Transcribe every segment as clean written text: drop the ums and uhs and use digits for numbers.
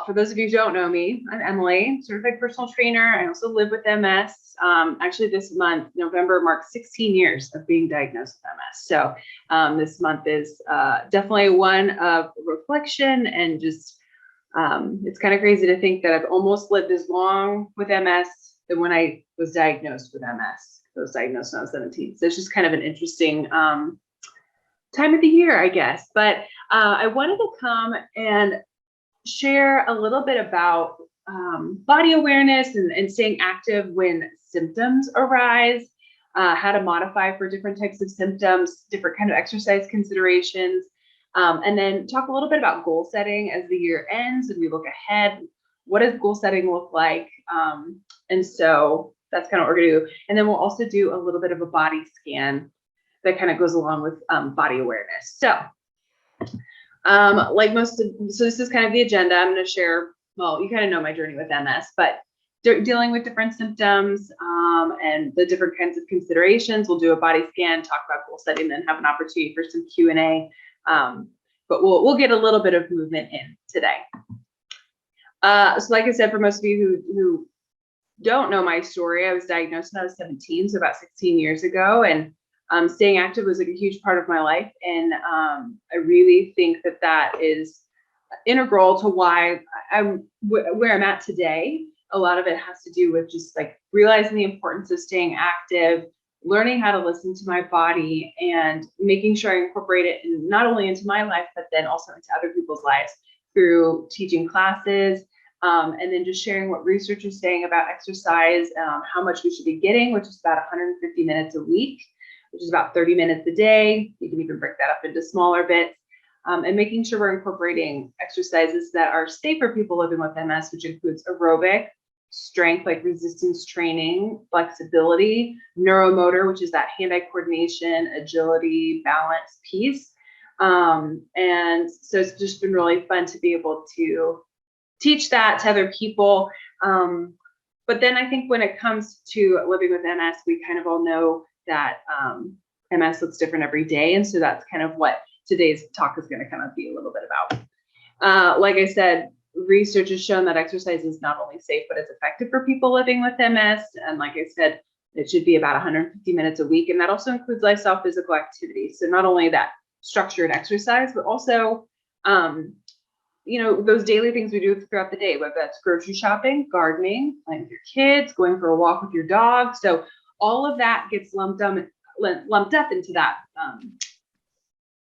Well, for those of you who don't know me, I'm Emily, certified personal trainer. I also live with MS. Actually, this month, November, marks 16 years of being diagnosed with MS. So this month is definitely one of reflection and just, it's kind of crazy to think that I've almost lived as long with MS than when I was diagnosed with MS. I was diagnosed when I was 17. So it's just kind of an interesting time of the year, I guess. But I wanted to come and share a little bit about body awareness and staying active when symptoms arise, how to modify for different types of symptoms, different kind of exercise considerations, and then talk a little bit about goal setting as the year ends and we look ahead. What does goal setting look like? And so that's kind of what we're gonna do. And then we'll also do a little bit of a body scan that kind of goes along with body awareness. So so this is kind of the agenda. I'm going to share, well, you kind of know my journey with MS, but dealing with different symptoms and the different kinds of considerations. We'll do a body scan, talk about goal setting, then have an opportunity for some Q&A. But we'll get a little bit of movement in today. So like I said, for most of you who don't know my story, I was diagnosed when I was 17, so about 16 years ago, and staying active was like a huge part of my life. And I really think that that is integral to why I'm where I'm at today. A lot of it has to do with just like realizing the importance of staying active, learning how to listen to my body, and making sure I incorporate it not only into my life, but then also into other people's lives through teaching classes, and then just sharing what research is saying about exercise, how much we should be getting, which is about 150 minutes a week, which is about 30 minutes a day. You can even break that up into smaller bits, and making sure we're incorporating exercises that are safe for people living with MS, which includes aerobic, strength like resistance training, flexibility, neuromotor, which is that hand-eye coordination, agility, balance piece. And so it's just been really fun to be able to teach that to other people. But then I think when it comes to living with MS, we kind of all know that MS looks different every day. And so that's kind of what today's talk is going to kind of be a little bit about. Like I said, research has shown that exercise is not only safe, but it's effective for people living with MS. And like I said, it should be about 150 minutes a week. And that also includes lifestyle physical activity. So not only that structured exercise, but also, those daily things we do throughout the day, whether that's grocery shopping, gardening, playing with your kids, going for a walk with your dog. So all of that gets lumped up into that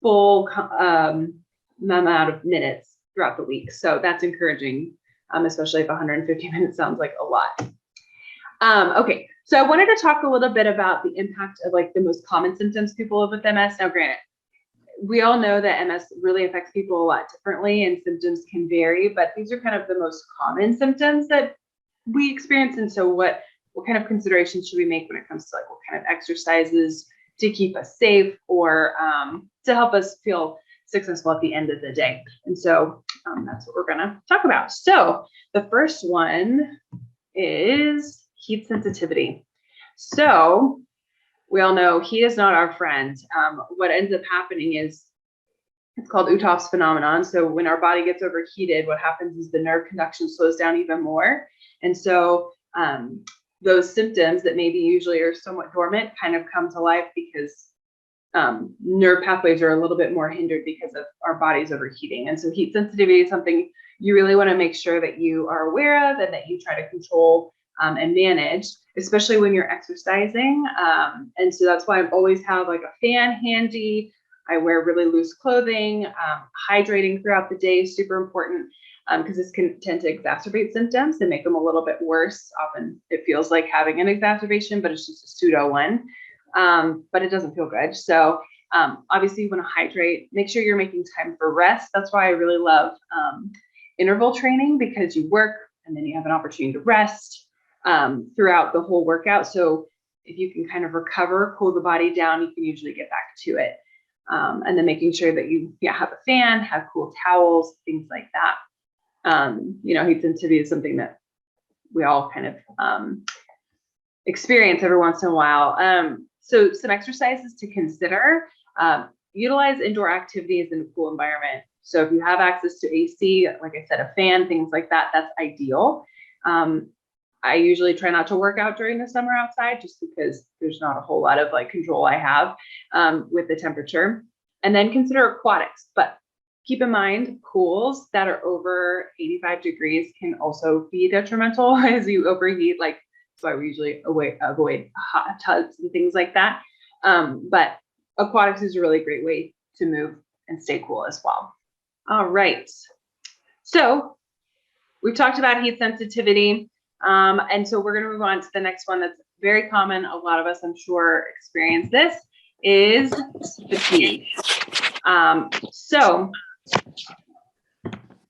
full amount of minutes throughout the week. So that's encouraging, especially if 150 minutes sounds like a lot. Okay, so I wanted to talk a little bit about the impact of like the most common symptoms people live with MS. Now, granted, we all know that MS really affects people a lot differently and symptoms can vary, but these are kind of the most common symptoms that we experience. And so what kind of considerations should we make when it comes to like what kind of exercises to keep us safe or to help us feel successful at the end of the day? And so that's what we're going to talk about. So the first one is heat sensitivity. So we all know heat is not our friend. What ends up happening is it's called Uthoff's phenomenon. So when our body gets overheated, what happens is the nerve conduction slows down even more. And so those symptoms that maybe usually are somewhat dormant kind of come to life because nerve pathways are a little bit more hindered because of our body's overheating. And so heat sensitivity is something you really want to make sure that you are aware of and that you try to control and manage, especially when you're exercising. And so that's why I always have like a fan handy. I wear really loose clothing. Hydrating throughout the day is super important because this can tend to exacerbate symptoms and make them a little bit worse. Often it feels like having an exacerbation, but it's just a pseudo one. But it doesn't feel good. So obviously you want to hydrate, make sure you're making time for rest. That's why I really love interval training, because you work and then you have an opportunity to rest throughout the whole workout. So if you can kind of recover, cool the body down, you can usually get back to it. And then making sure that you have a fan, have cool towels, things like that. Heat sensitivity is something that we all kind of experience every once in a while. So some exercises to consider: utilize indoor activities in a cool environment. So if you have access to AC, like I said, a fan, things like that, that's ideal. I usually try not to work out during the summer outside just because there's not a whole lot of like control I have with the temperature. And then consider aquatics, but keep in mind pools that are over 85 degrees can also be detrimental as you overheat. Like, that's why we usually avoid hot tubs and things like that. But aquatics is a really great way to move and stay cool as well. All right. So we've talked about heat sensitivity. And so we're going to move on to the next one that's very common. A lot of us, I'm sure, experience this is fatigue. So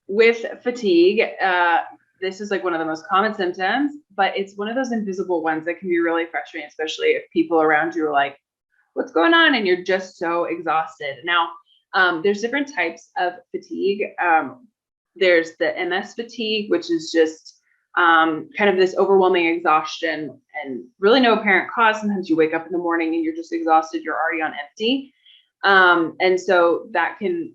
with fatigue, this is like one of the most common symptoms, but it's one of those invisible ones that can be really frustrating, especially if people around you are like, what's going on? And you're just so exhausted. Now, there's different types of fatigue. There's the MS fatigue, which is just kind of this overwhelming exhaustion and really no apparent cause. Sometimes you wake up in the morning and you're just exhausted. You're already on empty. And so that can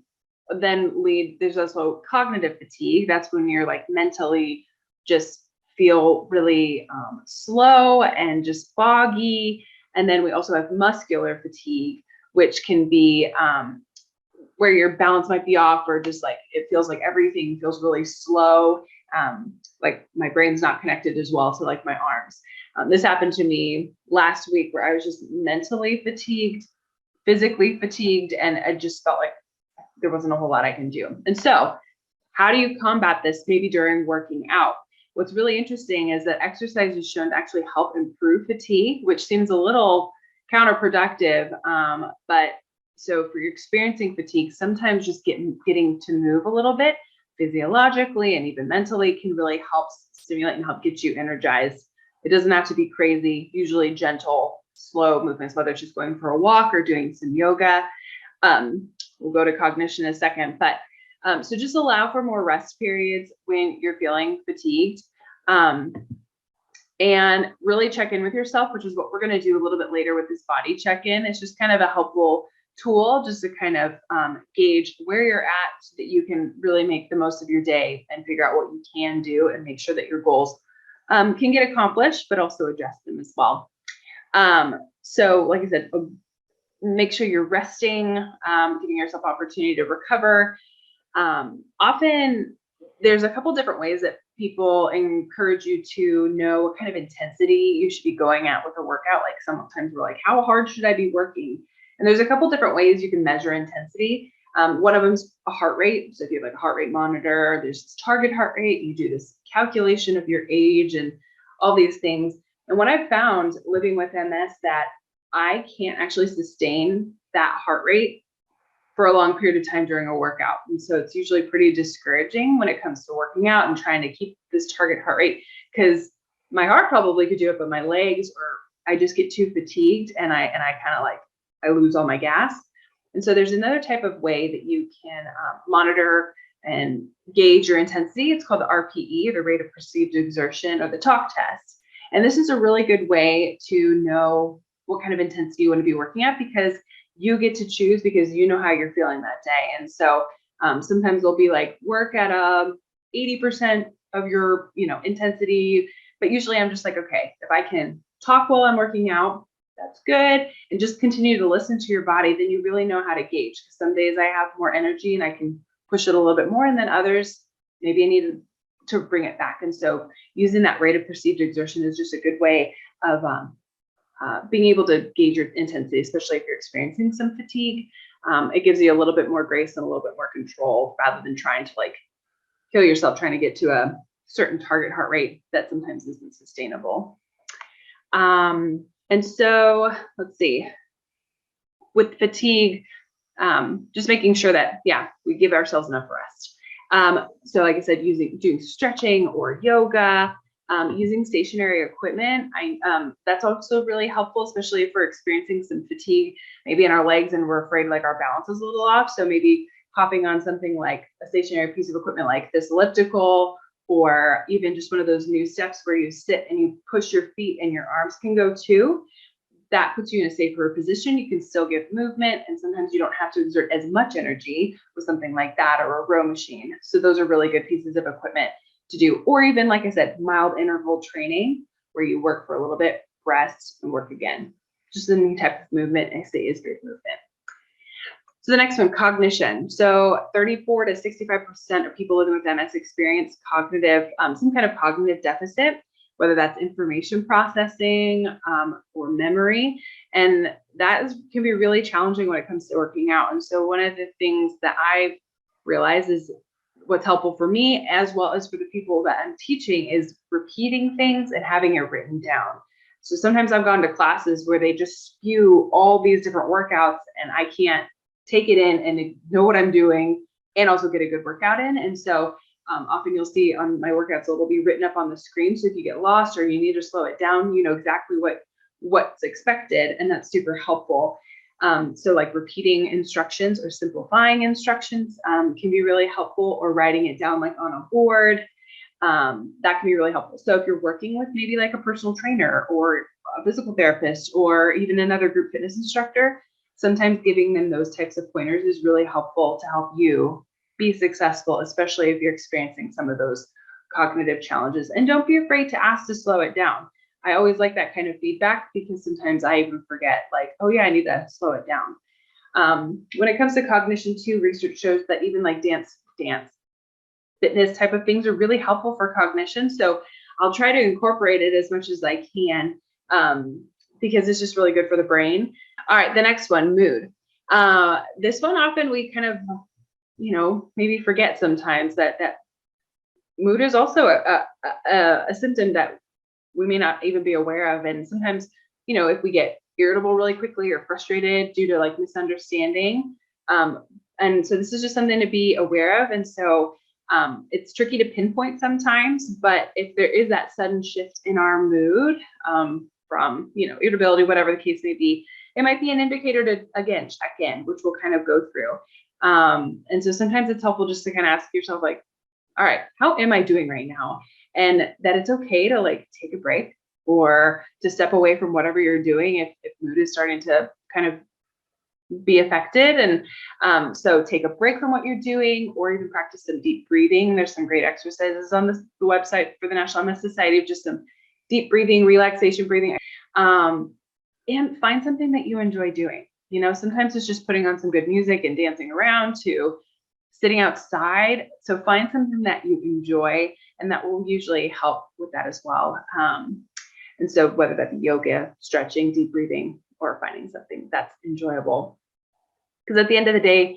then lead, there's also cognitive fatigue. That's when you're like mentally just feel really slow and just foggy. And then we also have muscular fatigue, which can be where your balance might be off, or just like it feels like everything feels really slow. Like my brain's not connected as well to like my arms. This happened to me last week where I was just mentally fatigued, physically fatigued, and I just felt like there wasn't a whole lot I can do. And so how do you combat this maybe during working out? What's really interesting is that exercise is shown to actually help improve fatigue, which seems a little counterproductive. But so if you're experiencing fatigue, sometimes just getting to move a little bit physiologically and even mentally can really help stimulate and help get you energized. It doesn't have to be crazy, usually gentle, slow movements, whether it's just going for a walk or doing some yoga. We'll go to cognition in a second, but so just allow for more rest periods when you're feeling fatigued, and really check in with yourself, which is what we're going to do a little bit later with this body check-in. It's just kind of a helpful tool just to kind of gauge where you're at so that you can really make the most of your day and figure out what you can do and make sure that your goals can get accomplished, but also adjust them as well. So like I said, make sure you're resting, giving yourself opportunity to recover. Often there's a couple different ways that people encourage you to know what kind of intensity you should be going at with a workout. Like sometimes we're like, how hard should I be working? And there's a couple different ways you can measure intensity. One of them is a heart rate. So if you have like a heart rate monitor, there's this target heart rate, you do this calculation of your age and all these things. And what I've found living with MS that I can't actually sustain that heart rate for a long period of time during a workout. And so it's usually pretty discouraging when it comes to working out and trying to keep this target heart rate, because my heart probably could do it, but my legs, or I just get too fatigued and I kind of like, I lose all my gas. And so there's another type of way that you can monitor and gauge your intensity. It's called the RPE, the rate of perceived exertion, or the talk test. And this is a really good way to know what kind of intensity you want to be working at, because you get to choose, because you know how you're feeling that day. And so sometimes they'll be like, work at 80% of your intensity, but usually I'm just like, okay, if I can talk while I'm working out, that's good, and just continue to listen to your body, then you really know how to gauge. Because some days I have more energy and I can push it a little bit more, and then others maybe I need to bring it back. And so using that rate of perceived exertion is just a good way of being able to gauge your intensity, especially if you're experiencing some fatigue. It gives you a little bit more grace and a little bit more control, rather than trying to like kill yourself trying to get to a certain target heart rate that sometimes isn't sustainable. And so let's see, with fatigue, just making sure that, we give ourselves enough rest. So like I said, doing stretching or yoga, using stationary equipment. That's also really helpful, especially if we're experiencing some fatigue, maybe in our legs, and we're afraid like our balance is a little off. So maybe hopping on something like a stationary piece of equipment like this elliptical, or even just one of those new steps where you sit and you push your feet and your arms can go too. that puts you in a safer position. You can still get movement, and sometimes you don't have to exert as much energy with something like that or a row machine. So those are really good pieces of equipment to do. Or even, like I said, mild interval training where you work for a little bit, rest, and work again. Just any type of movement, I say, is great movement. So the next one, cognition. So 34 to 65% of people living with MS experience cognitive, some kind of cognitive deficit, whether that's information processing or memory. And that can be really challenging when it comes to working out. And so one of the things that I've realized is what's helpful for me, as well as for the people that I'm teaching, is repeating things and having it written down. So sometimes I've gone to classes where they just spew all these different workouts and I can't take it in and know what I'm doing and also get a good workout in. And so often you'll see on my workouts, it'll be written up on the screen. So if you get lost or you need to slow it down, you know exactly what's expected, and that's super helpful. So like repeating instructions or simplifying instructions can be really helpful, or writing it down like on a board. That can be really helpful. So if you're working with maybe like a personal trainer or a physical therapist or even another group fitness instructor, sometimes giving them those types of pointers is really helpful to help you be successful, especially if you're experiencing some of those cognitive challenges. And don't be afraid to ask to slow it down. I always like that kind of feedback, because sometimes I even forget, like, oh yeah, I need to slow it down. When it comes to cognition too, research shows that even like dance, fitness type of things are really helpful for cognition. So I'll try to incorporate it as much as I can, because it's just really good for the brain. All right, the next one, mood. This one often we kind of, maybe forget sometimes that mood is also a symptom that we may not even be aware of. And sometimes, if we get irritable really quickly or frustrated due to like misunderstanding. And so this is just something to be aware of. And so it's tricky to pinpoint sometimes, but if there is that sudden shift in our mood from, irritability, whatever the case may be, it might be an indicator to, again, check in, which we'll kind of go through. And so sometimes it's helpful just to kind of ask yourself, like, all right, how am I doing right now? And that it's okay to like take a break or to step away from whatever you're doing if mood is starting to kind of be affected. And so take a break from what you're doing, or even practice some deep breathing. There's some great exercises on the website for the National MS Society of just some deep breathing, relaxation breathing, and find something that you enjoy doing. Sometimes it's just putting on some good music and dancing around to sitting outside. So find something that you enjoy, and that will usually help with that as well. And so whether that be yoga, stretching, deep breathing, or finding something that's enjoyable. Because at the end of the day,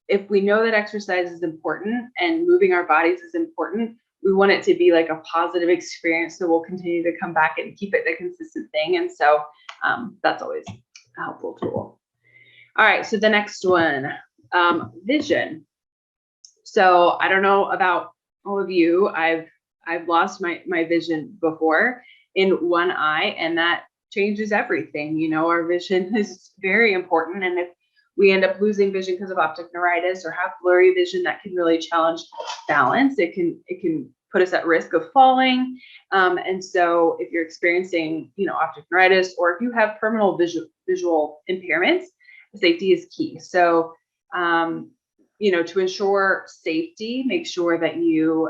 if we know that exercise is important and moving our bodies is important, we want it to be like a positive experience. So we'll continue to come back and keep it a consistent thing. And so that's always a helpful tool. All right, so the next one, vision. So I don't know about all of you. I've lost my vision before in one eye, and that changes everything. Our vision is very important. And if we end up losing vision because of optic neuritis or have blurry vision, that can really challenge balance. It can put us at risk of falling. And so if you're experiencing, optic neuritis, or if you have terminal visual impairments, safety is key. So, to ensure safety, make sure that you,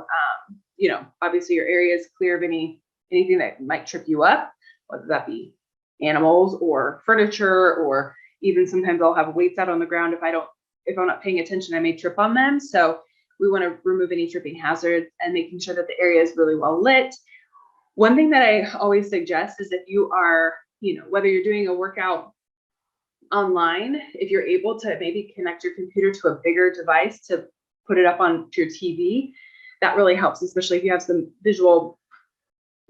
obviously your area is clear of anything that might trip you up, whether that be animals or furniture, or even sometimes I'll have weights out on the ground. If I'm not paying attention, I may trip on them. So we want to remove any tripping hazards and making sure that the area is really well lit. One thing that I always suggest is if you are, whether you're doing a workout online, if you're able to maybe connect your computer to a bigger device to put it up onto your TV, that really helps, especially if you have some visual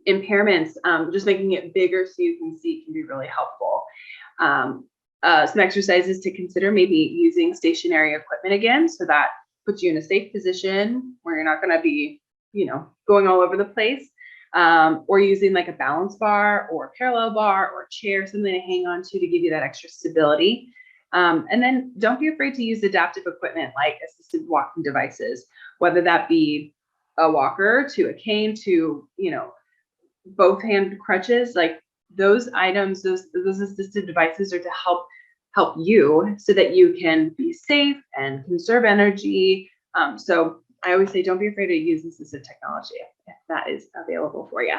impairments. Just making it bigger so you can see can be really helpful. Some exercises to consider, maybe using stationary equipment again, so that puts you in a safe position where you're not going to be, going all over the place, or using like a balance bar or a parallel bar or a chair, something to hang on to give you that extra stability. And then don't be afraid to use adaptive equipment like assisted walking devices, whether that be a walker to a cane to, both hand crutches. Like those items, those assistive devices are to help you so that you can be safe and conserve energy. So I always say, don't be afraid to use assistive technology if that is available for you.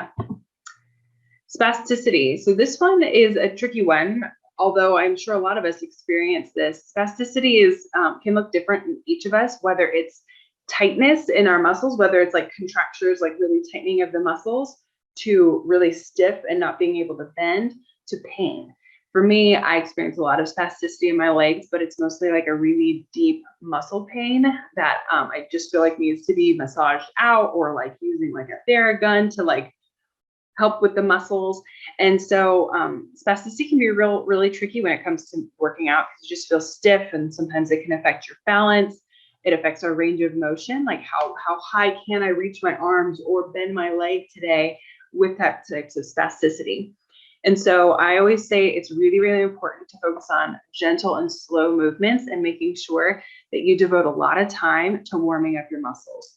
Spasticity. So this one is a tricky one, although I'm sure a lot of us experience this. Spasticity is can look different in each of us, whether it's tightness in our muscles, whether it's like contractures, like really tightening of the muscles, to really stiff and not being able to bend, to pain. For me, I experience a lot of spasticity in my legs, but it's mostly like a really deep muscle pain that I just feel like needs to be massaged out, or like using like a Theragun to like help with the muscles. And so spasticity can be really tricky when it comes to working out, because you just feel stiff, and sometimes it can affect your balance. It affects our range of motion, like how high can I reach my arms or bend my leg today with that types of spasticity. And so I always say it's really, really important to focus on gentle and slow movements, and making sure that you devote a lot of time to warming up your muscles.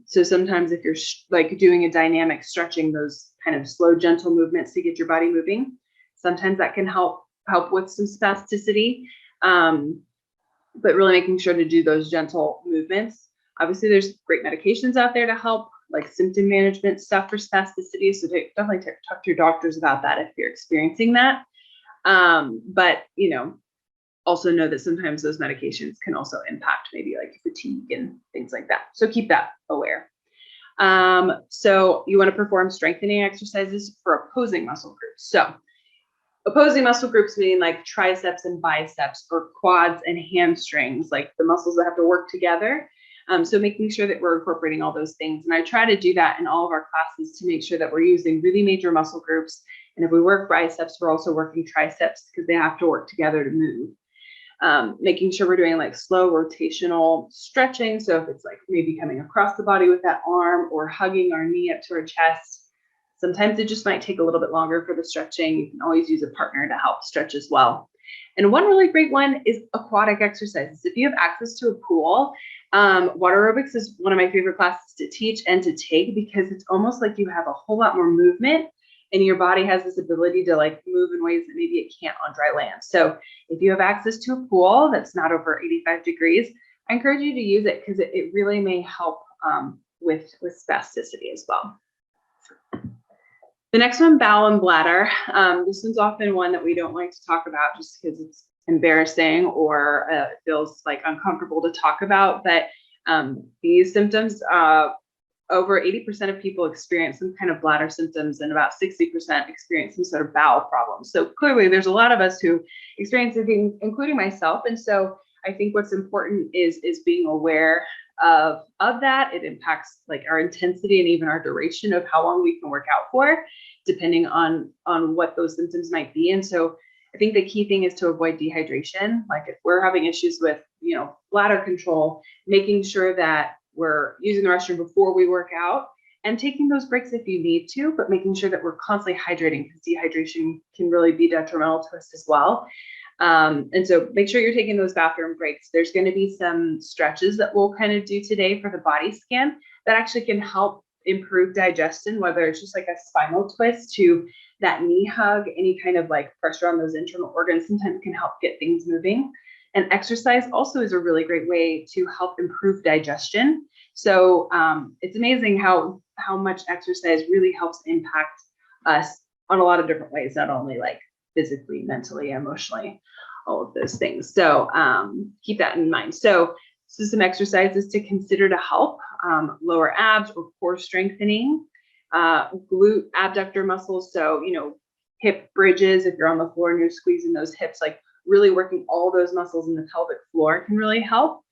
So sometimes if you're like doing a dynamic stretching, those kind of slow, gentle movements to get your body moving, sometimes that can help with some spasticity. But really making sure to do those gentle movements. Obviously, there's great medications out there to help, like symptom management stuff for spasticity. So definitely talk to your doctors about that if you're experiencing that. But also know that sometimes those medications can also impact maybe like fatigue and things like that. So keep that aware. So you want to perform strengthening exercises for opposing muscle groups. So opposing muscle groups meaning like triceps and biceps, or quads and hamstrings, like the muscles that have to work together. So making sure that we're incorporating all those things. And I try to do that in all of our classes to make sure that we're using really major muscle groups. And if we work biceps, we're also working triceps, because they have to work together to move. Making sure we're doing like slow rotational stretching. So if it's like maybe coming across the body with that arm, or hugging our knee up to our chest, sometimes it just might take a little bit longer for the stretching. You can always use a partner to help stretch as well. And one really great one is aquatic exercises. If you have access to a pool, water aerobics is one of my favorite classes to teach and to take, because it's almost like you have a whole lot more movement, and your body has this ability to like move in ways that maybe it can't on dry land. So if you have access to a pool that's not over 85 degrees, I encourage you to use it, because it really may help with spasticity as well. The next one, bowel and bladder. This one's often one that we don't like to talk about, just because it's embarrassing, or feels like uncomfortable to talk about. But these symptoms, over 80% of people experience some kind of bladder symptoms, and about 60% experience some sort of bowel problems. So clearly there's a lot of us who experience it, including myself. And so I think what's important is being aware of that. It impacts like our intensity and even our duration of how long we can work out for, depending on what those symptoms might be. And so I think the key thing is to avoid dehydration. Like if we're having issues with, bladder control, making sure that we're using the restroom before we work out, and taking those breaks if you need to, but making sure that we're constantly hydrating, because dehydration can really be detrimental to us as well. And so make sure you're taking those bathroom breaks. There's going to be some stretches that we'll kind of do today for the body scan that actually can help improve digestion, whether it's just like a spinal twist to that knee hug, any kind of like pressure on those internal organs sometimes can help get things moving. And exercise also is a really great way to help improve digestion. So it's amazing how much exercise really helps impact us on a lot of different ways, not only like physically, mentally, emotionally, all of those things. So keep that in mind. So some exercises to consider to help lower abs or core strengthening, glute abductor muscles. So, hip bridges, if you're on the floor and you're squeezing those hips, like really working all those muscles in the pelvic floor can really help.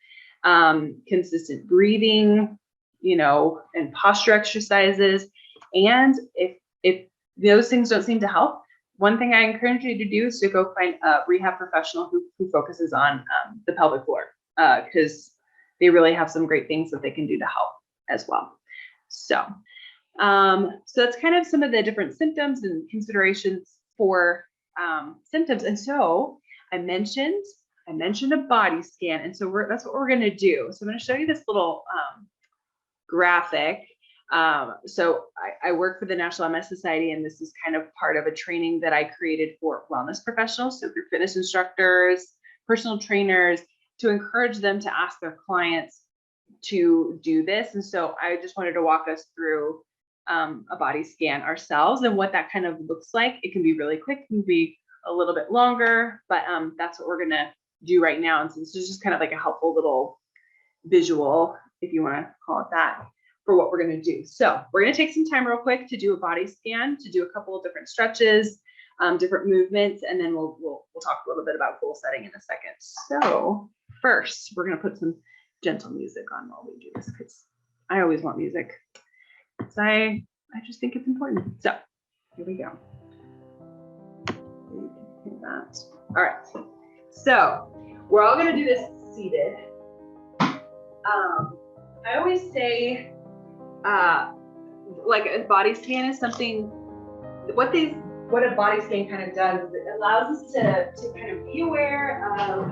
Consistent breathing, and posture exercises. And if those things don't seem to help, one thing I encourage you to do is to go find a rehab professional who focuses on the pelvic floor, because they really have some great things that they can do to help as well. So that's kind of some of the different symptoms and considerations for symptoms. And so I mentioned a body scan, and so that's what we're going to do. So I'm going to show you this little graphic. So I work for the National MS Society, and this is kind of part of a training that I created for wellness professionals, so for fitness instructors, personal trainers, to encourage them to ask their clients to do this. And so I just wanted to walk us through a body scan ourselves and what that kind of looks like. It can be really quick, it can be a little bit longer, but that's what we're gonna do right now. And so this is just kind of like a helpful little visual, if you want to call it that, for what we're going to do. So we're going to take some time real quick to do a body scan, to do a couple of different stretches, different movements, and then we'll talk a little bit about goal setting in a second. So first, we're going to put some gentle music on while we do this, because I always want music. So I just think it's important. So here we go. That. All right. So we're all going to do this seated. I always say, like a body scan is something, what a body scan kind of does is it allows us to kind of be aware of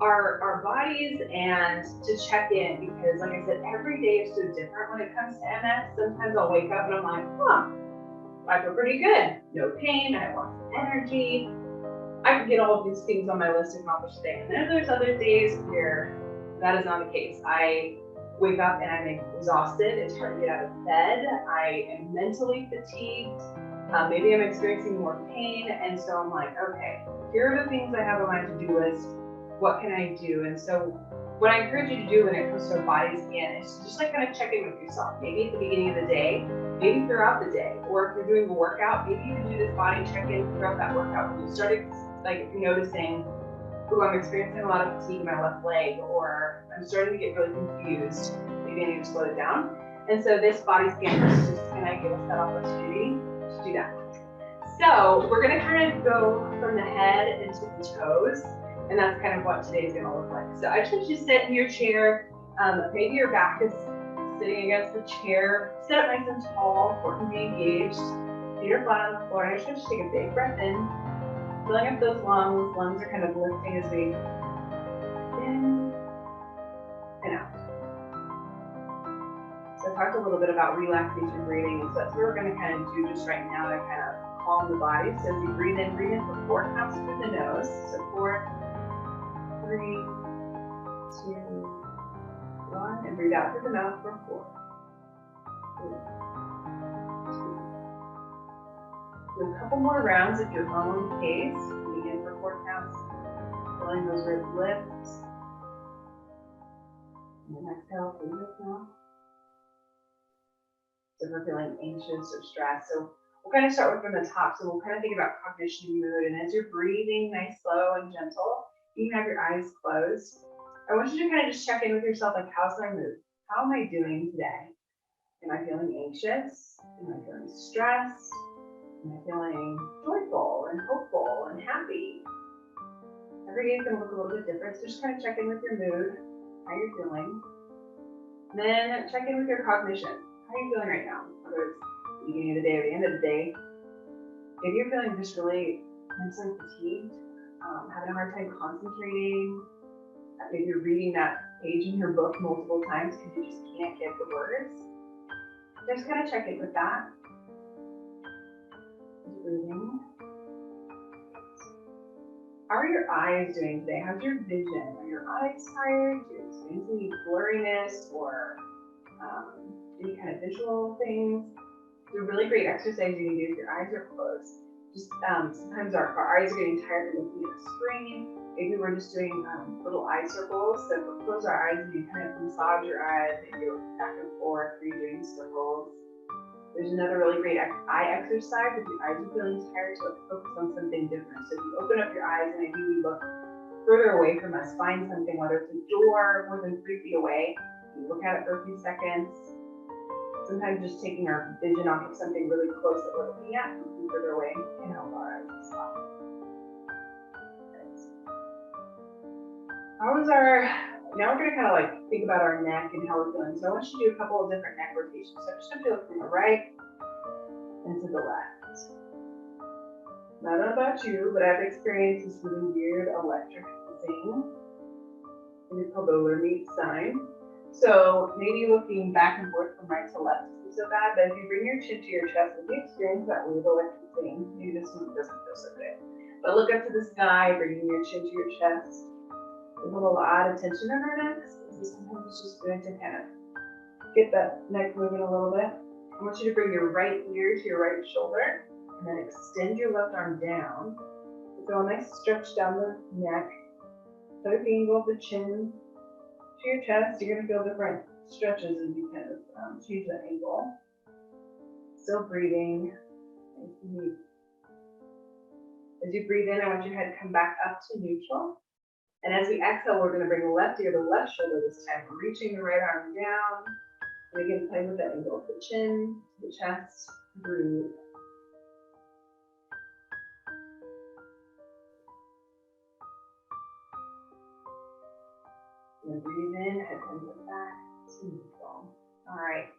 our bodies and to check in, because like I said, every day is so different when it comes to MS. Sometimes I'll wake up and I'm like, I feel pretty good. No pain, I have lots of energy. I can get all of these things on my list to accomplish today. And then there's other days where that is not the case. I wake up and I'm exhausted. It's hard to get out of bed. I am mentally fatigued. Maybe I'm experiencing more pain. And so I'm like, okay, here are the things I have on my to-do list. What can I do? And so what I encourage you to do when it comes to a body scan is just like kind of check in with yourself. Maybe at the beginning of the day, maybe throughout the day, or if you're doing a workout, maybe you can do this body check-in throughout that workout. When you start like noticing, oh, I'm experiencing a lot of fatigue in my left leg, or I'm starting to get really confused. Maybe I need to slow it down. And so this body scan is just kind of give us that opportunity to do that. So we're going to kind of go from the head into the toes, and that's kind of what today's going to look like. So I just want you to sit in your chair. Maybe your back is sitting against the chair. Sit up nice and tall, core can be engaged. Feet are flat on the floor. I just want you to take a big breath in. Filling up those lungs. Lungs are kind of lifting as we in and out. So I talked a little bit about relaxation breathing, and so that's what we're going to kind of do just right now to kind of calm the body. So as you breathe in for 4 counts through the nose. So 4, 3, 2, 1, and breathe out through the mouth for 4, 3, 2. Do a couple more rounds at your own pace. Begin for 4 counts. Feeling those ribs lift. And then exhale through the mouth. So if we're feeling anxious or stressed, so we'll kind of start with from the top. So we'll kind of think about cognition and mood. And as you're breathing nice, slow, and gentle, you can have your eyes closed. I want you to kind of just check in with yourself, like, how's my mood? How am I doing today? Am I feeling anxious? Am I feeling stressed? Am I feeling joyful and hopeful and happy? Every day is going to look a little bit different, so just kind of check in with your mood, how you're feeling. Then check in with your cognition. How are you feeling right now? Whether it's the beginning of the day or the end of the day. Maybe you're feeling just really mentally fatigued, having a hard time concentrating. Maybe you're reading that page in your book multiple times because you just can't get the words. Just kind of check in with that. Breathing. How are your eyes doing today? How's your vision? Are your eyes tired? Do you experience any blurriness or any kind of visual things? It's a really great exercise you can do if your eyes are closed. Just sometimes our eyes are getting tired from looking at the screen. Maybe we're just doing little eye circles. So if we close our eyes and you kind of massage your eyes, maybe you go back and forth, you're doing circles. There's another really great eye exercise. If your eyes are feeling tired, to focus on something different. So if you open up your eyes and maybe we look further away from us, find something, whether it's a door more than 3 feet away, you look at it for a few seconds. Sometimes just taking our vision off of something really close that we're looking at, looking further away, can help our eyes to stop. Now we're going to kind of like think about our neck and how we're feeling. So I want you to do a couple of different neck rotations. So just going to look from the right and to the left. I don't know about you, but I've experienced this really weird electric zing. And it's called the Lermite sign. So maybe looking back and forth from right to left isn't so bad, but if you bring your chin to your chest, if you experience that wave electric thing, maybe this one doesn't feel so good. But look up to the sky, bringing your chin to your chest. We have a lot of tension in our necks, so sometimes it's just good to kind of get that neck moving a little bit. I want you to bring your right ear to your right shoulder, and then extend your left arm down. So a nice stretch down the neck. So if you can go up the chin to your chest, you're going to feel different stretches as you kind of change that angle. Still breathing. Nice and deep. As you breathe in, I want your head to come back up to neutral. And as we exhale, we're going to bring the left ear to the left shoulder this time. We're reaching the right arm down. And again, play with that angle of the chin, the chest, breathe. And breathe in, head comes back to neutral. All right.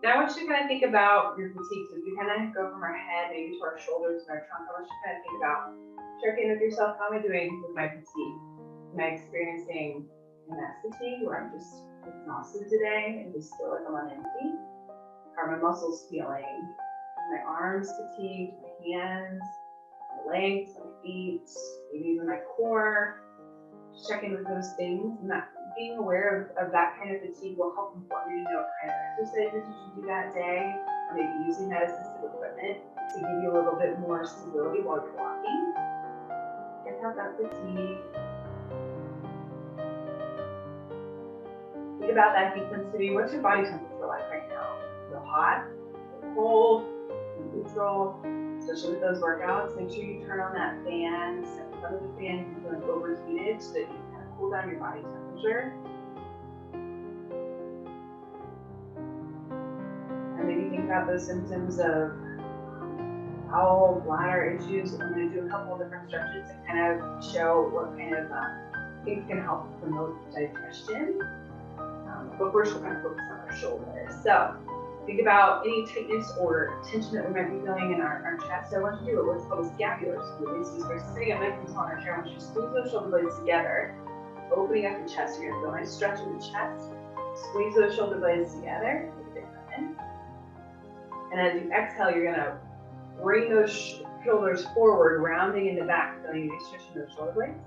Now I want you to kind of think about your fatigue. So if you kind of go from our head maybe to our shoulders and our trunk, I want you to kind of think about, check in with yourself. How am I doing with my fatigue? Am I experiencing MS fatigue where I'm just exhausted today and just feel like I'm on empty? How are my muscles feeling? My arms fatigued, my hands, my legs, my feet, maybe even my core. Just check in with those things, and that being aware of that kind of fatigue will help inform you to know what kind of exercises you should do that day, or maybe using that assistive equipment to give you a little bit more stability while you're walking. Get out that fatigue. Think about that heat sensitivity. What's your body temperature like right now? Feel hot? Feel cold? Feel neutral? Especially with those workouts, make sure you turn on that fan, sit in front of the fan if you're feeling overheated so that you kind of cool down your body temperature. And maybe think about those symptoms of bowel, bladder issues. I'm going to do a couple of different stretches to kind of show what kind of things can help promote digestion. But first we're going to focus on our shoulders. So think about any tightness or tension that we might be feeling in our chest. I want you to do what's called a scapular squeeze. So we're sitting up nice and tall in our chair. I want you to squeeze those shoulder blades together, opening up the chest. You're going to feel a nice stretch in the chest. Squeeze those shoulder blades together. And as you exhale, you're going to bring those shoulders forward, rounding into back, feeling a nice stretch in those shoulder blades.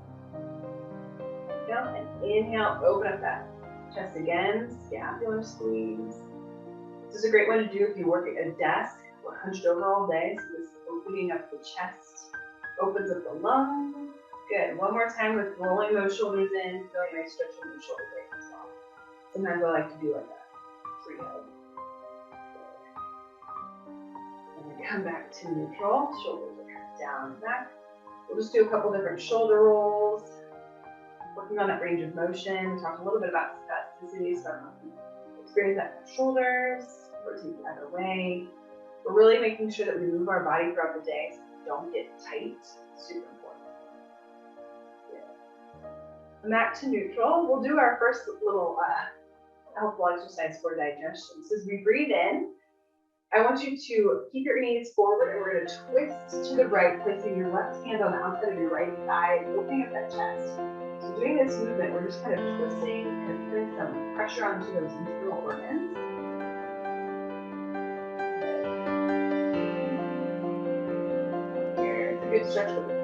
Exhale and inhale, open up that chest again, scapular squeeze. This is a great one to do if you work at a desk or hunched over all day. So this opening up the chest opens up the lungs. Good. One more time with rolling those shoulders in, feeling a nice stretch in the shoulder blades as well. Sometimes I like to do like a free hug. And then come back to neutral. Shoulders are kind of down and back. We'll just do a couple different shoulder rolls. Working on that range of motion. We talked a little bit about spasticity, so experience that in the shoulders, rotate the other way. We're really making sure that we move our body throughout the day so we don't get tight. Super important. Good. And back to neutral. We'll do our first little helpful exercise for digestion. So as we breathe in, I want you to keep your knees forward and we're going to twist to the right, placing your left hand on the outside of your right thigh, opening up that chest. So doing this movement, we're just kind of twisting and putting some pressure onto those internal organs. Here, it's a good stretch for the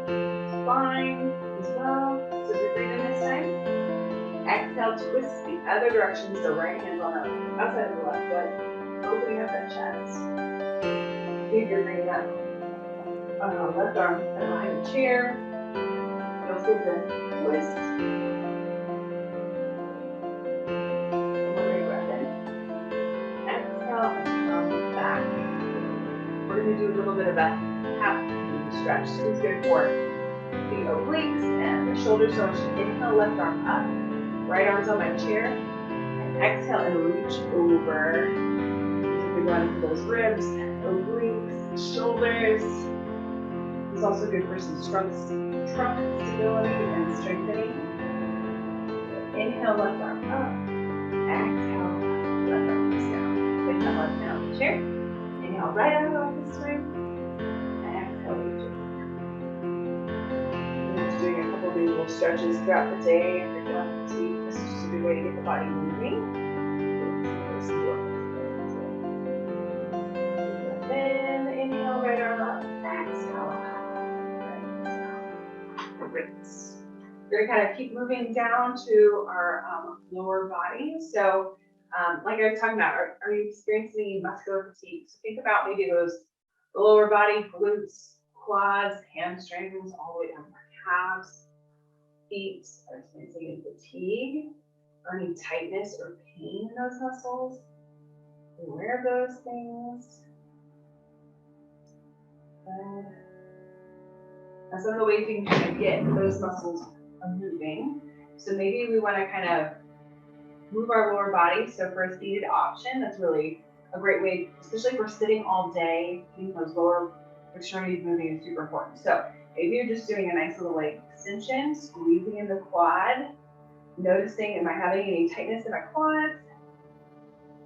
spine as well. So as we breathe in this time, exhale, twist the other direction. So right hand on the outside of the left foot, opening up that chest. See if you're bringing that left arm behind the chair. You'll see the twist. One more breath in. Exhale and come back. We're going to do a little bit of a half stretch. This is good for the obliques and the shoulders. So I want you to inhale, left arm up. Right arm's on my chair. And exhale and reach over. So we're going for those ribs, obliques, shoulders. It's also good for some trunk stability and strengthening. Inhale, left arm up. Exhale, left arm comes down. Take that left hand on the chair. Inhale, right arm up this way. Exhale, reach over. We're just doing a couple of these little stretches throughout the day. If you're feeling fatigued, this is just a a good way to get the body moving. Then inhale, right arm up, exhale. Great. We're going to kind of keep moving down to our lower body. So like I was talking about, are you experiencing muscular fatigue? So think about maybe the lower body, glutes, quads, hamstrings, all the way down to calves, feet. Are experiencing fatigue or any tightness or pain in those muscles? Be aware of those things. Now some of the ways you can kind of get those muscles moving. So maybe we want to kind of move our lower body. So for a seated option, that's really a great way, especially if we're sitting all day, getting those lower extremities moving is super important. So maybe you're just doing a nice little leg extension, squeezing in the quad, noticing, am I having any tightness in my quads?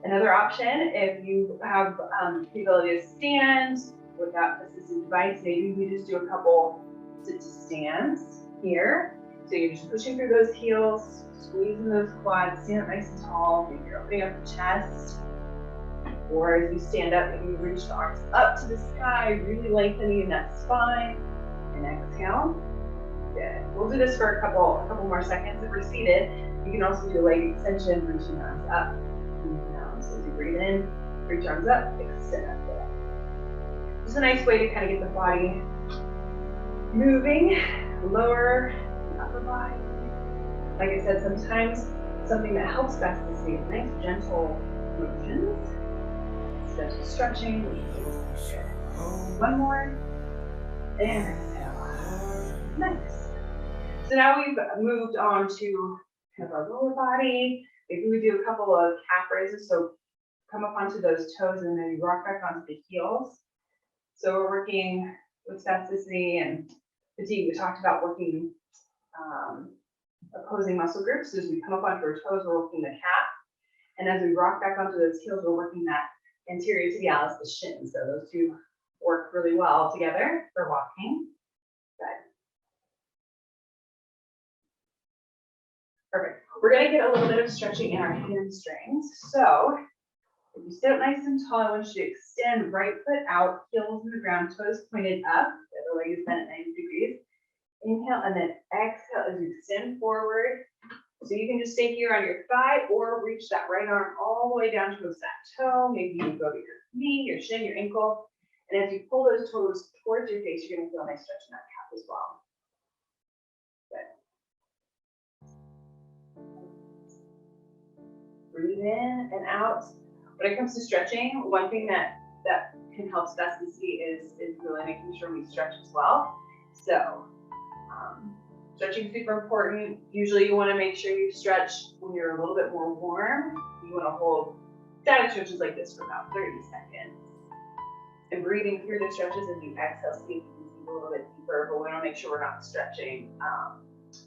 Another option, if you have the ability to stand without assistive device, maybe we just do a couple sit to stands here. So you're just pushing through those heels, squeezing those quads, stand up nice and tall. Maybe you're opening up the chest. Or as you stand up, maybe you reach the arms up to the sky, really lengthening that spine. And exhale. Good. We'll do this for a couple more seconds. If we're seated, you can also do a leg extension, reaching arms up and down. So as you breathe in, reach arms up, extend up. Just a nice way to kind of get the body moving, lower, upper body. Like I said, sometimes something that helps spasticity is nice, gentle motions, gentle stretching. One more, and exhale. Nice. So now we've moved on to kind of our lower body. Maybe we do a couple of calf raises. So come up onto those toes and then you rock back onto the heels. So we're working with spasticity and fatigue. We talked about working opposing muscle groups. So as we come up onto our toes, we're working the calf. And as we rock back onto those heels, we're working that anterior tibialis, the shin. So those two work really well together for walking. Good. Perfect. We're going to get a little bit of stretching in our hamstrings. So if you sit up nice and tall, I want you to extend right foot out, heels in the ground, toes pointed up. The other leg is bent at 90 degrees. Inhale and then exhale as you extend forward. So you can just stay here on your thigh or reach that right arm all the way down towards that toe. Maybe you go to your knee, your shin, your ankle. And as you pull those toes towards your face, you're going to feel a nice stretch in that calf as well. Good. Breathe in and out. When it comes to stretching, one thing that can help spasticity is really making sure we stretch as well. So stretching is super important. Usually you want to make sure you stretch when you're a little bit more warm. You want to hold static stretches like this for about 30 seconds. And breathing through the stretches as you exhale, so you can breathe a little bit deeper, but we want to make sure we're not stretching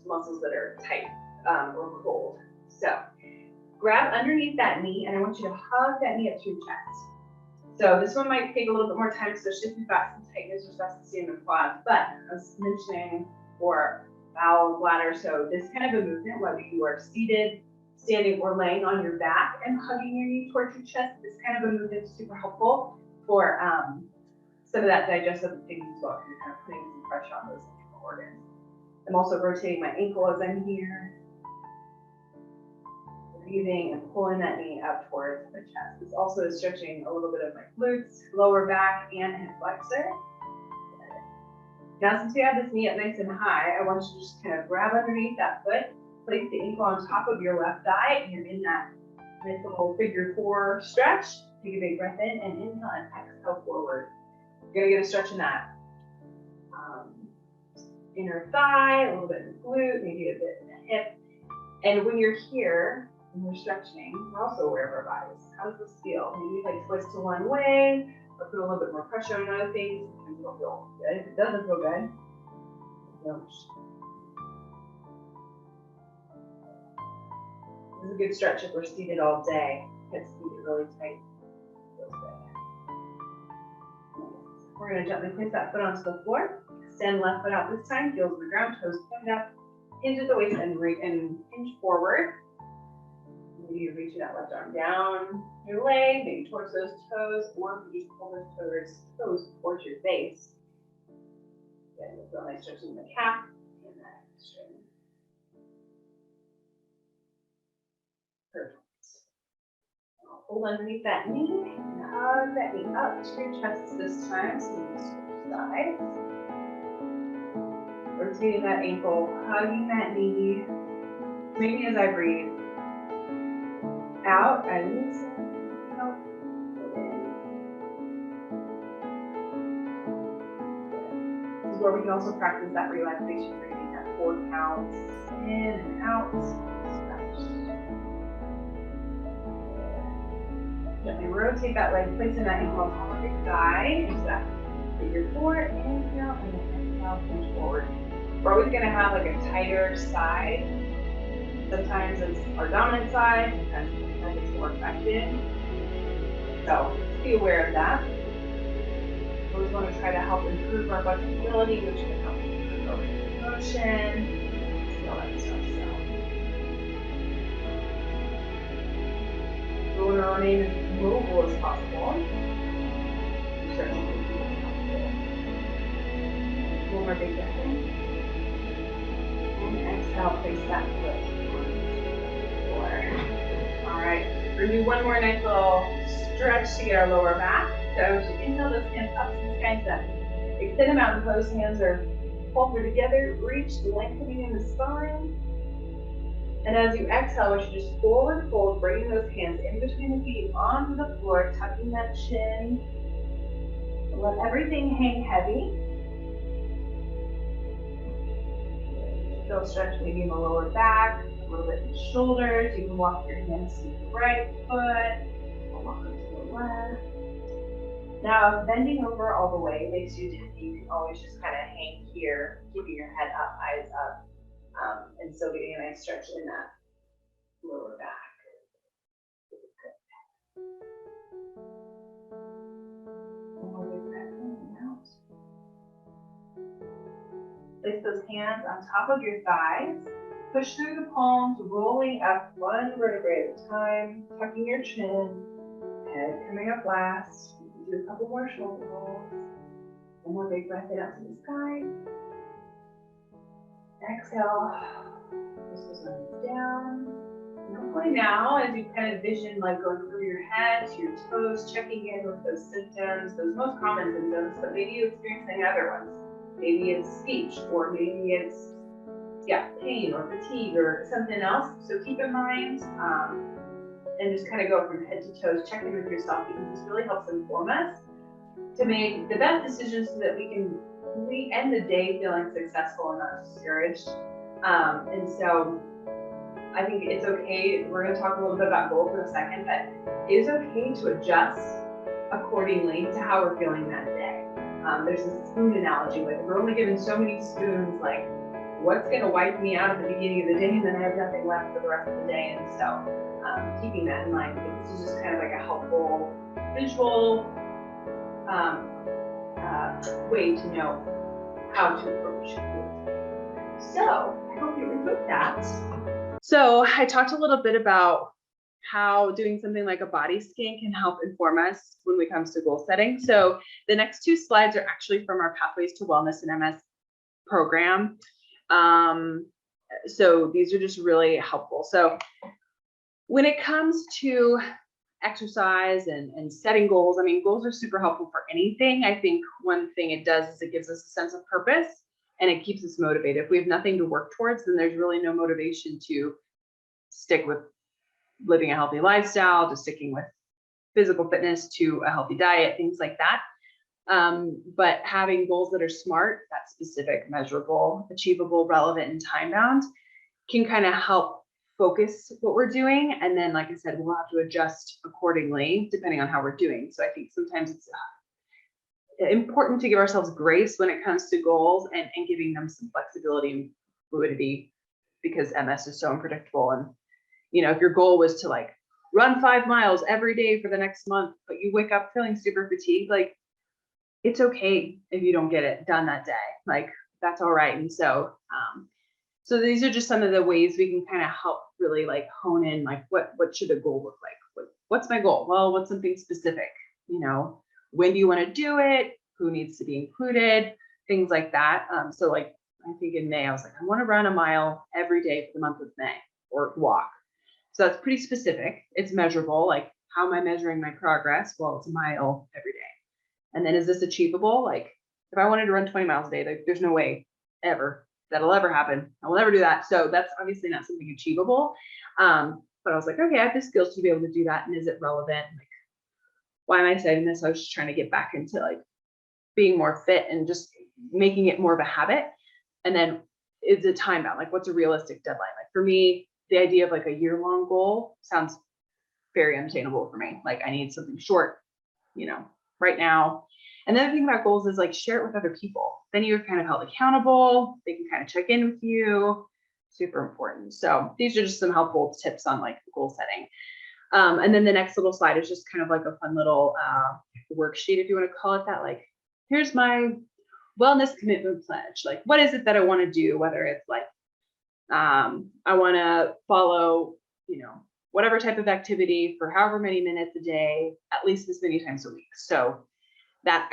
muscles that are tight or cold. So grab underneath that knee, and I want you to hug that knee up to your chest. So this one might take a little bit more time, especially if you've got some tightness or spasticity in the quads. But I was mentioning for bowel, bladder, so this kind of a movement, whether you are seated, standing, or laying on your back and hugging your knee towards your chest, this kind of a movement is super helpful for some of that digestive things as well, because you're kind of putting some pressure on those internal organs. I'm also rotating my ankle as I'm here. Breathing and pulling that knee up towards the chest. This also is stretching a little bit of my glutes, lower back, and hip flexor. Now, since we have this knee up nice and high, I want you to just kind of grab underneath that foot, place the ankle on top of your left thigh, and you're in that nice little figure 4 stretch. Take a big breath in and inhale and exhale forward. You're gonna get a stretch in that inner thigh, a little bit in the glute, maybe a bit in the hip. And when you're here, when we're stretching, we're also aware of our bodies. How does this feel? Maybe if I twist to one way or put a little bit more pressure on other things, it'll feel good. If it doesn't feel good, don't. This is a good stretch if we're seated all day. Hips can get really tight. We're going to gently place that foot onto the floor. Extend left foot out this time, heels on the ground, toes pointed up, hinge at the waist, and hinge forward. Maybe you're reaching that left arm down your leg, maybe towards those toes, or if you just pull those toes towards your face. Then you'll feel nice stretching the calf and the hamstring. Perfect. I'll hold underneath that knee and hug that knee up to your chest this time. So you can switch sides. Rotating that ankle, hugging that knee. Maybe as I breathe out, I loosen. Out. This is where we can also practice that relaxation breathing at 4 counts. In and out. Stretch. Gently rotate that leg, placing that ankle on top of your thigh. Use that figure 4. Inhale and then exhale, push forward. We're always going to have like a tighter side. Sometimes it's our dominant side, sometimes it's more effective. So just be aware of that. We always want to try to help improve our flexibility, which can help improve our motion. Feel that stuff. So we want to remain as mobile as possible. Stretching is really helpful. One more big breath in. And exhale, place that foot on the floor. All right, we're gonna do one more nice little stretch to get our lower back. So as you inhale, those hands up to the sky step. Extend them out and those hands are closer together. Reach, lengthening in the spine. And as you exhale, we should just forward fold, bringing those hands in between the feet onto the floor, tucking that chin. Let everything hang heavy. Still stretch maybe in the lower back, a little bit in the shoulders. You can walk your hands to the right foot, or walk them to the left. Now, bending over all the way makes you dizzy. You can always just kind of hang here, keeping your head up, eyes up, and still getting a nice stretch in that lower back. One more big breath in and out. Place those hands on top of your thighs. Push through the palms, rolling up one vertebrae at a time, tucking your chin, head coming up last. You can do a couple more shoulder rolls. One more big breath in out to the sky. Exhale. Push those arms down. And hopefully now, as you kind of vision like going through your head to your toes, checking in with those symptoms, those most common symptoms, but maybe you experience any other ones. Maybe it's speech, or maybe it's pain or fatigue or something else. So keep in mind and just kind of go from head to toes, check in with yourself, because this really helps inform us to make the best decisions so that we end the day feeling successful and not discouraged. And so I think it's okay. We're going to talk a little bit about goals in a second, but it is okay to adjust accordingly to how we're feeling that day. There's this spoon analogy, like we're only given so many spoons, like what's going to wipe me out at the beginning of the day, and then I have nothing left for the rest of the day. And so keeping that in mind, this is just kind of like a helpful visual way to know how to approach it. So I hope you enjoyed that. So I talked a little bit about how doing something like a body scan can help inform us when it comes to goal setting. So the next 2 slides are actually from our Pathways to Wellness in MS program. So these are just really helpful. So when it comes to exercise and setting goals, I mean, goals are super helpful for anything. I think one thing it does is it gives us a sense of purpose and it keeps us motivated. If we have nothing to work towards, then there's really no motivation to stick with living a healthy lifestyle, to sticking with physical fitness, to a healthy diet, things like that. But having goals that are SMART, that specific, measurable, achievable, relevant, and time bound, can kind of help focus what we're doing. And then, like I said, we'll have to adjust accordingly depending on how we're doing. So I think sometimes it's important to give ourselves grace when it comes to goals and giving them some flexibility and fluidity, because MS is so unpredictable. And if your goal was to like run 5 miles every day for the next month, but you wake up feeling super fatigued, like it's okay if you don't get it done that day. Like that's all right. And so So these are just some of the ways we can kind of help really like hone in, like what should a goal look like? What's my goal? Well, what's something specific? You know, when do you want to do it? Who needs to be included? Things like that. So like I think in May, I was like, I want to run a mile every day for the month of May or walk. So that's pretty specific. It's measurable. Like, how am I measuring my progress? Well, it's a mile every day. And then is this achievable? Like, if I wanted to run 20 miles a day, like, there's no way ever that'll ever happen. I will never do that. So that's obviously not something achievable. But I was like, okay, I have the skills to be able to do that. And is it relevant? Like, why am I saying this? I was just trying to get back into like being more fit and just making it more of a habit. And then is it time bound? Like, what's a realistic deadline? Like for me, the idea of like a year-long goal sounds very unattainable for me. Like I need something short, you know, right now. And the other thing about goals is like share it with other people. Then you're kind of held accountable. They can kind of check in with you. Super important. So these are just some helpful tips on like goal setting. And then the next little slide is just kind of like a fun little worksheet, if you want to call it that. Like, here's my wellness commitment pledge. Like, what is it that I want to do? Whether it's like, I want to follow, you know, whatever type of activity for however many minutes a day, at least this many times a week. So that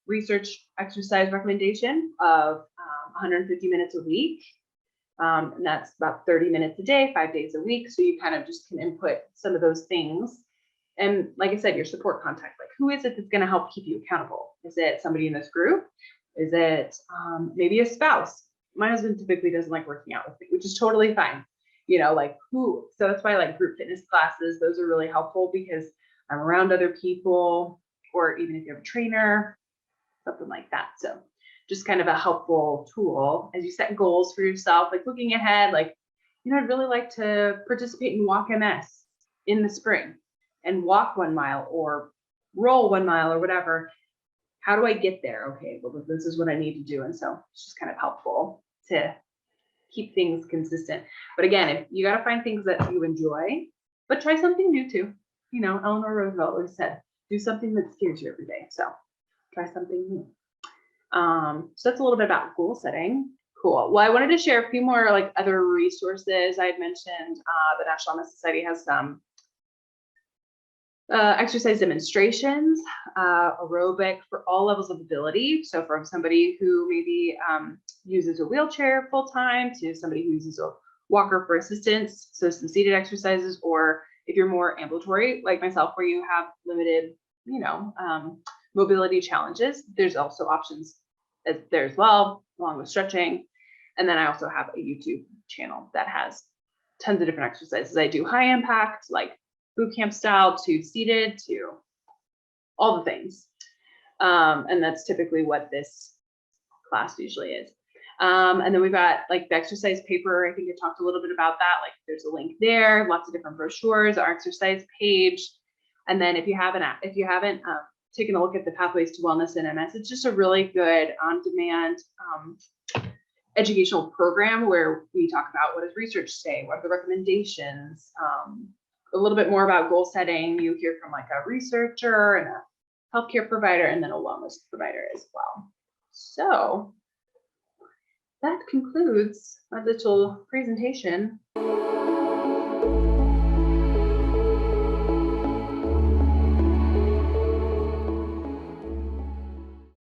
research exercise recommendation of 150 minutes a week. And that's about 30 minutes a day, 5 days a week. So you kind of just can input some of those things. And like I said, your support contact, like who is it that's going to help keep you accountable? Is it somebody in this group? Is it maybe a spouse? My husband typically doesn't like working out with me, which is totally fine. You know, like who? So that's why like group fitness classes, those are really helpful because I'm around other people, or even if you have a trainer, something like that. So just kind of a helpful tool as you set goals for yourself, like looking ahead, like, you know, I'd really like to participate in Walk MS in the spring and walk 1 mile or roll 1 mile or whatever. How do I get there? Okay, well, this is what I need to do. And so it's just kind of helpful to keep things consistent. But again, if you got to find things that you enjoy, but try something new too. You know, Eleanor Roosevelt always said, do something that scares you every day. So try something new. So that's a little bit about goal setting. Cool. Well, I wanted to share a few more like other resources. I had mentioned the National Honor Society has some exercise demonstrations, aerobic for all levels of ability. So from somebody who maybe uses a wheelchair full time to somebody who uses a walker for assistance. So some seated exercises, or if you're more ambulatory like myself, where you have limited, you know, mobility challenges, there's also options there as well, along with stretching. And then I also have a YouTube channel that has tons of different exercises. I do high impact, like boot camp style, to seated, to all the things. And that's typically what this class usually is. And then we've got like the exercise paper. I think I talked a little bit about that. Like there's a link there, lots of different brochures, our exercise page. And then if you haven't taken a look at the Pathways to Wellness in MS, it's just a really good on-demand educational program where we talk about what does research say, what are the recommendations, a little bit more about goal setting. You hear from like a researcher and a healthcare provider, and then a wellness provider as well. So that concludes my little presentation.